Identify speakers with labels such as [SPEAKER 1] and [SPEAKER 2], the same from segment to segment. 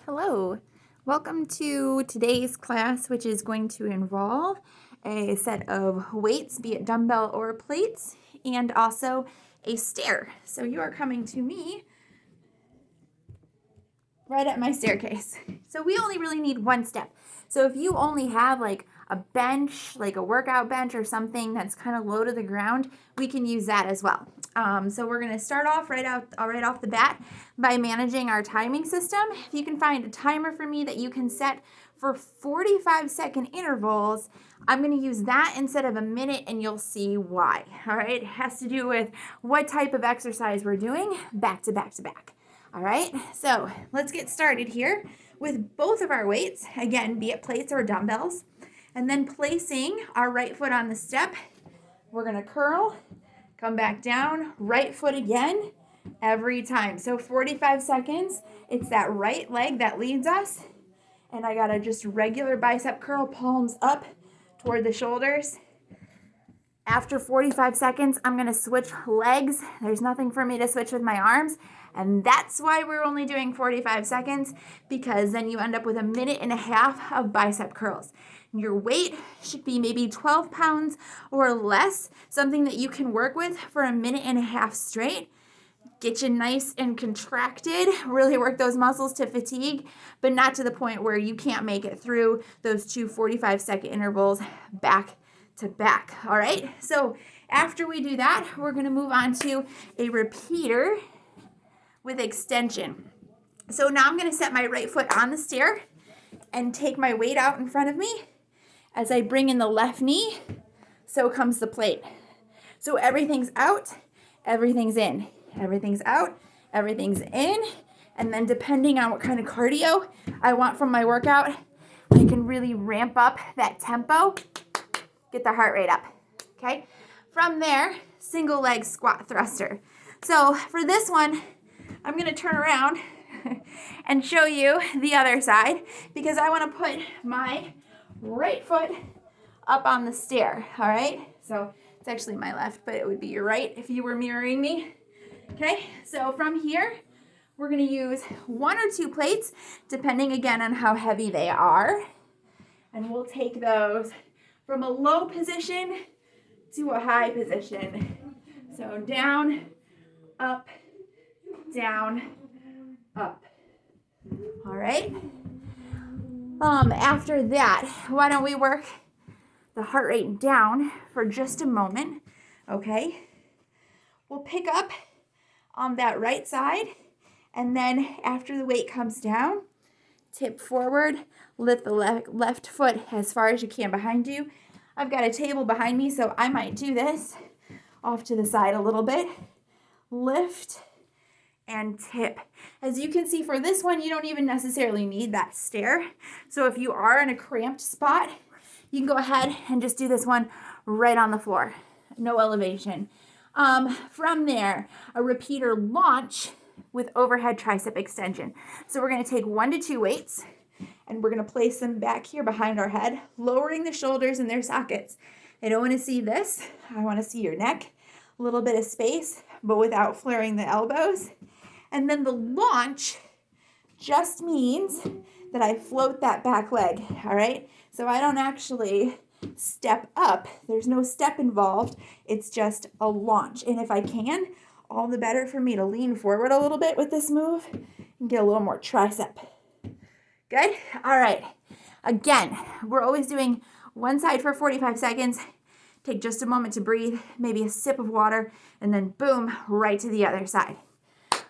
[SPEAKER 1] Hello, welcome to today's class, which is going to involve a set of weights, be it dumbbell or plates, and also a stair. So you are coming to me right at my staircase. So we only really need one step. So if you only have like a bench, like a workout bench or something that's kind of low to the ground, we can use that as well. So we're going to start off right off the bat by managing our timing system. If you can find a timer for me that you can set for 45-second intervals, I'm going to use that instead of a minute, and you'll see why. All right, it has to do with what type of exercise we're doing back to back to back. All right, so let's get started here with both of our weights, again, be it plates or dumbbells, and then placing our right foot on the step. We're going to curl, come back down, right foot again, every time. So 45 seconds, it's that right leg that leads us, and I got to just regular bicep curl, palms up toward the shoulders. After 45 seconds, I'm going to switch legs. There's nothing for me to switch with my arms. And that's why we're only doing 45 seconds, because then you end up with a minute and a half of bicep curls. Your weight should be maybe 12 pounds or less, something that you can work with for a minute and a half straight. Get you nice and contracted, really work those muscles to fatigue, but not to the point where you can't make it through those two 45-second intervals back to back. All right, so after we do that, we're going to move on to a repeater with extension. So now I'm going to set my right foot on the stair and take my weight out in front of me. As I bring in the left knee, so comes the plate. So everything's out, everything's in, everything's out, everything's in, and then depending on what kind of cardio I want from my workout, I can really ramp up that tempo, get the heart rate up, okay? From there, single leg squat thruster. So for this one, I'm going to turn around and show you the other side, because I want to put my right foot up on the stair, all right? So it's actually my left, but it would be your right if you were mirroring me. Okay, so from here, we're going to use one or two plates, depending again on how heavy they are. And we'll take those from a low position to a high position. So down, up, down, up. All right. After that, why don't we work the heart rate down for just a moment, okay? We'll pick up on that right side, and then after the weight comes down, tip forward, lift the left foot as far as you can behind you. I've got a table behind me, so I might do this off to the side a little bit. Lift and tip. As you can see for this one, you don't even necessarily need that stair. So if you are in a cramped spot, you can go ahead and just do this one right on the floor. No elevation. From there, a repeater launch with overhead tricep extension. So we're going to take 1 to 2 weights, and we're going to place them back here behind our head, lowering the shoulders in their sockets. I don't want to see this. I want to see your neck, a little bit of space, but without flaring the elbows. And then the launch just means that I float that back leg, all right? So I don't actually step up. There's no step involved. It's just a launch. And if I can, all the better for me to lean forward a little bit with this move and get a little more tricep. Good? All right. Again, we're always doing one side for 45 seconds. Take just a moment to breathe, maybe a sip of water, and then boom, right to the other side.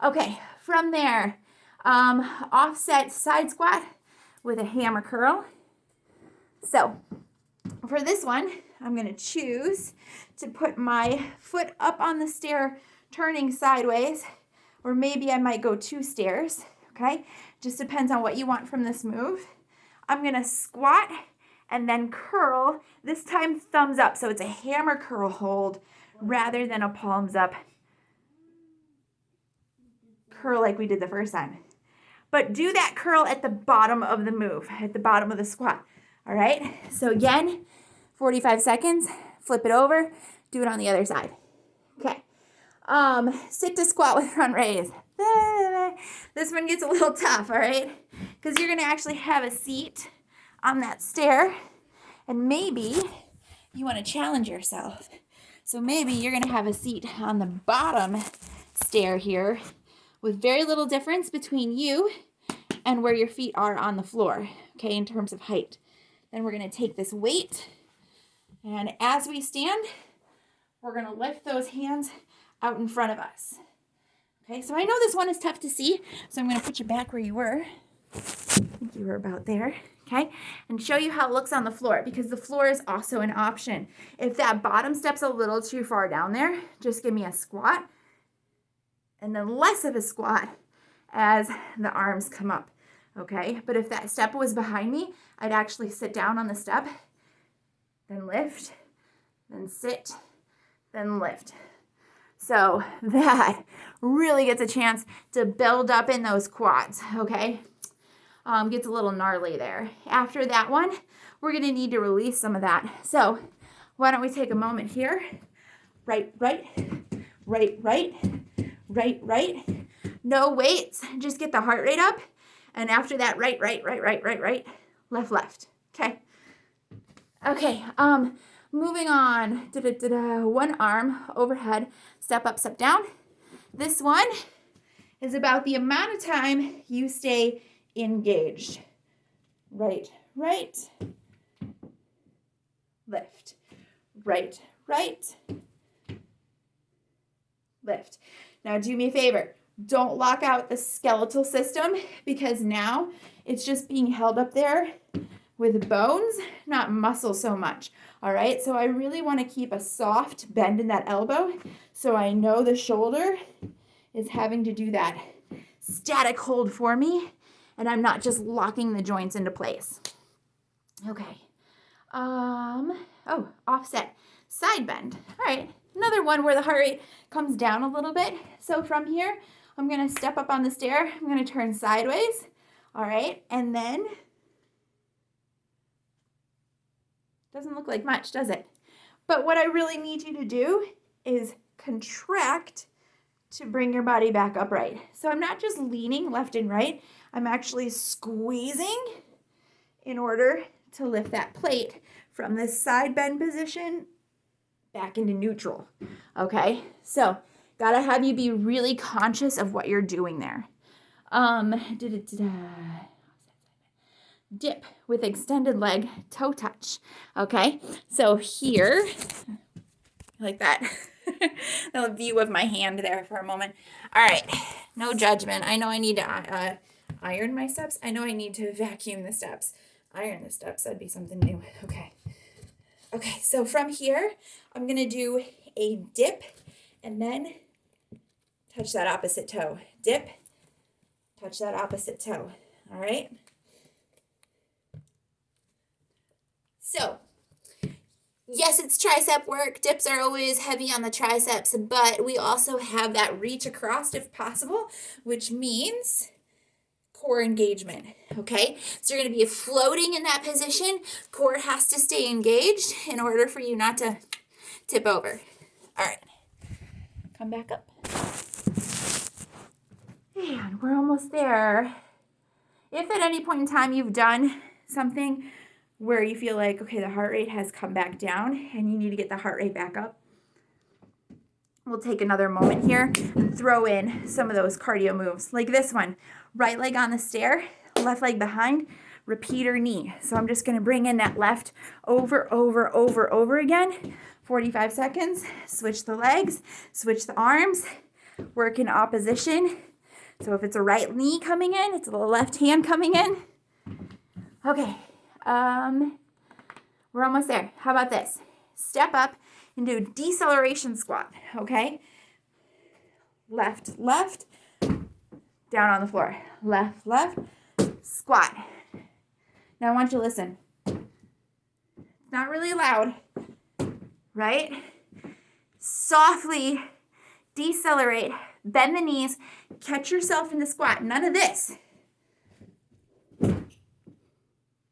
[SPEAKER 1] Okay, from there, offset side squat with a hammer curl. So for this one, I'm going to choose to put my foot up on the stair, turning sideways, or maybe I might go 2 stairs, okay? Just depends on what you want from this move. I'm going to squat and then curl, this time thumbs up, so it's a hammer curl hold rather than a palms up curl like we did the first time. But do that curl at the bottom of the move, at the bottom of the squat. All right, so again, 45 seconds, flip it over, do it on the other side. Okay, sit to squat with front raise. This one gets a little tough, all right? Because you're gonna actually have a seat on that stair, and maybe you wanna challenge yourself. So maybe you're gonna have a seat on the bottom stair here with very little difference between you and where your feet are on the floor, okay, in terms of height. Then we're gonna take this weight, and as we stand, we're gonna lift those hands out in front of us. Okay, so I know this one is tough to see, so I'm gonna put you back where you were. I think you were about there, okay? And show you how it looks on the floor, because the floor is also an option. If that bottom step's a little too far down there, just give me a squat, and then less of a squat as the arms come up, okay? But if that step was behind me, I'd actually sit down on the step, then lift, then sit, then lift. So that really gets a chance to build up in those quads, okay? Gets a little gnarly there. After that one, we're gonna need to release some of that. So why don't we take a moment here? Right, right, right, right, right, right. No weights, just get the heart rate up. And after that, right, right, right, right, right, right, left, left, okay? Okay, moving on. One arm overhead, step up, step down. This one is about the amount of time you stay engaged. Right, right, lift. Right, right, lift. Now do me a favor. Don't lock out the skeletal system, because now it's just being held up there with bones, not muscle so much. All right, so I really want to keep a soft bend in that elbow, so I know the shoulder is having to do that static hold for me, and I'm not just locking the joints into place. Okay. Oh, offset, side bend. All right, another one where the heart rate comes down a little bit. So from here, I'm gonna step up on the stair. I'm gonna turn sideways. All right, and then, doesn't look like much, does it? But what I really need you to do is contract to bring your body back upright. So I'm not just leaning left and right, I'm actually squeezing in order to lift that plate from this side bend position back into neutral, okay? So gotta have you be really conscious of what you're doing there. Dip with extended leg, toe touch, okay? So here, like that. A view of my hand there for a moment. All right, no judgment. I know I need to iron my steps. I know I need to vacuum the steps. Iron the steps, that'd be something new. Okay. Okay, so from here, I'm gonna do a dip and then touch that opposite toe. Dip, touch that opposite toe. All right? So, yes, it's tricep work. Dips are always heavy on the triceps, but we also have that reach across if possible, which means core engagement, okay? So you're gonna be floating in that position. Core has to stay engaged in order for you not to tip over. All right, come back up. And we're almost there. If at any point in time you've done something where you feel like, okay, the heart rate has come back down and you need to get the heart rate back up, we'll take another moment here and throw in some of those cardio moves, like this one. Right leg on the stair, left leg behind, repeater knee. So I'm just gonna bring in that left over again. 45 seconds, switch the legs, switch the arms, work in opposition. So if it's a right knee coming in, it's a left hand coming in. Okay, we're almost there. How about this? Step up and do a deceleration squat, okay? Left, left, down on the floor. Left, left, squat. Now I want you to listen. It's not really loud, right? Softly decelerate, bend the knees, catch yourself in the squat. None of this.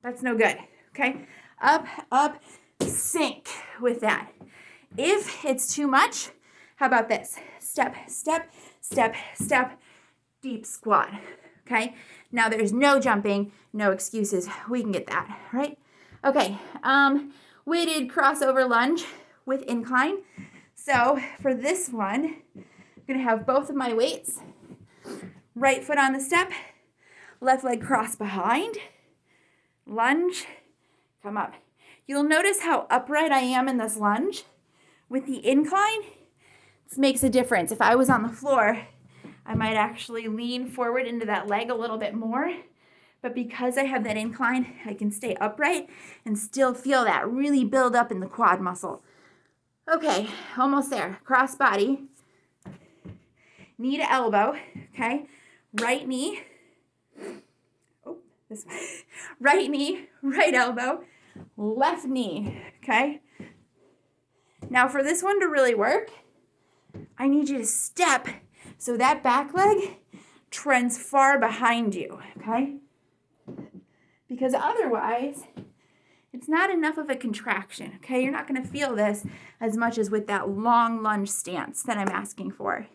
[SPEAKER 1] That's no good, okay? Up, up, sink with that. If it's too much, how about this? Step, step, step, step, deep squat. Okay, now there's no jumping, no excuses. We can get that, right? Okay, weighted crossover lunge with incline. So for this one, I'm gonna have both of my weights, right foot on the step, left leg cross behind, lunge, come up. You'll notice how upright I am in this lunge. With the incline, this makes a difference. If I was on the floor, I might actually lean forward into that leg a little bit more. But because I have that incline, I can stay upright and still feel that really build up in the quad muscle. Okay, almost there. Cross body, knee to elbow, okay? Right knee, this way. Right knee, right elbow, left knee, okay? Now for this one to really work, I need you to step so that back leg trends far behind you, okay? Because otherwise, it's not enough of a contraction, okay? You're not gonna feel this as much as with that long lunge stance that I'm asking for.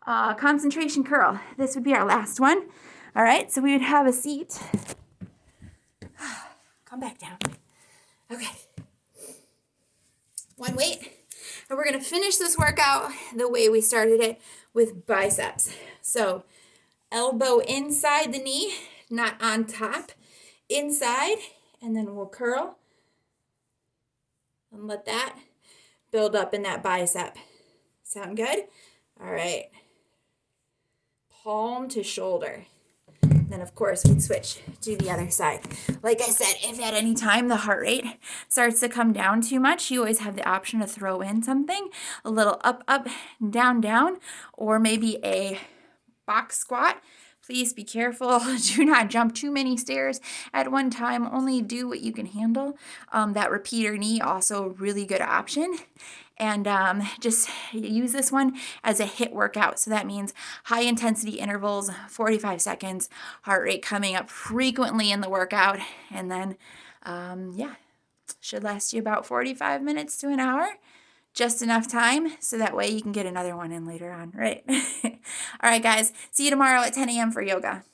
[SPEAKER 1] Concentration curl. This would be our last one. All right, so we would have a seat. Come back down. Okay. One weight. And we're gonna finish this workout the way we started it with biceps. So elbow inside the knee, not on top, inside, and then we'll curl and let that build up in that bicep. Sound good? All right. Palm to shoulder. Then of course we'd switch to the other side. Like I said, if at any time the heart rate starts to come down too much, you always have the option to throw in something, a little up, up, down, down, or maybe a box squat. Please be careful. Do not jump too many stairs at one time. Only do what you can handle. That repeater knee, also a really good option. And just use this one as a HIIT workout. So that means high intensity intervals, 45 seconds, heart rate coming up frequently in the workout. And then, yeah, should last you about 45 minutes to an hour. Just enough time so that way you can get another one in later on, right? All right, guys. See you tomorrow at 10 a.m. for yoga.